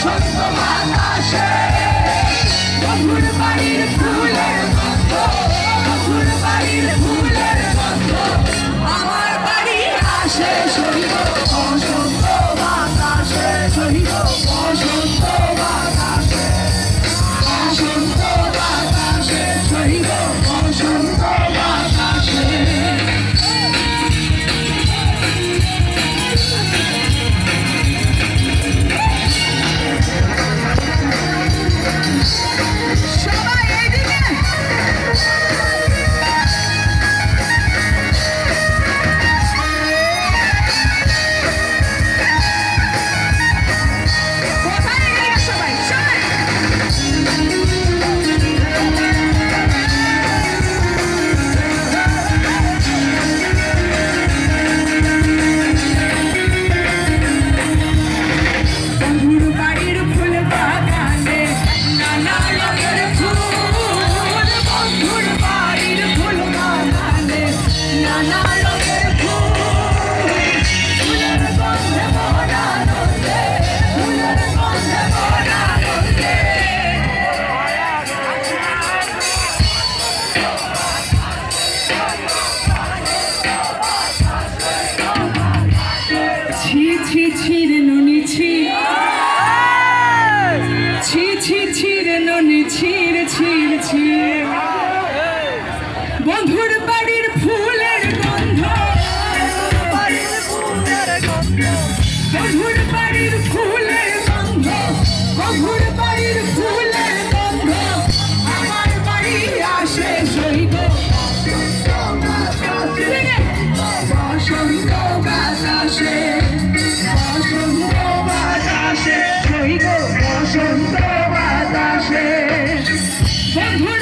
বসন্ত বাতাসে বন্ধুর বাড়ির ফুলের গন্ধ, বন্ধুর বাড়ির ফুলের গন্ধ আমার বাড়ি আসে সহিব বসন্ত বাতাসে, সহিব বসন্ত বাতাসে, বসন্ত বাতাসে, সহিব বসন্ত বাতাসে। বন্ধুর বাড়ির ফুলের গন্ধ, বন্ধুর বাড়ির ফুলের গন্ধ, বন্ধুর বাড়ির ফুলের গন্ধ আমার বাড়ি আসে সহিব বসন্ত বাতাসে, বসন্ত বাতাসে, সহিব বসন্ত বাতাসে। বন্ধুর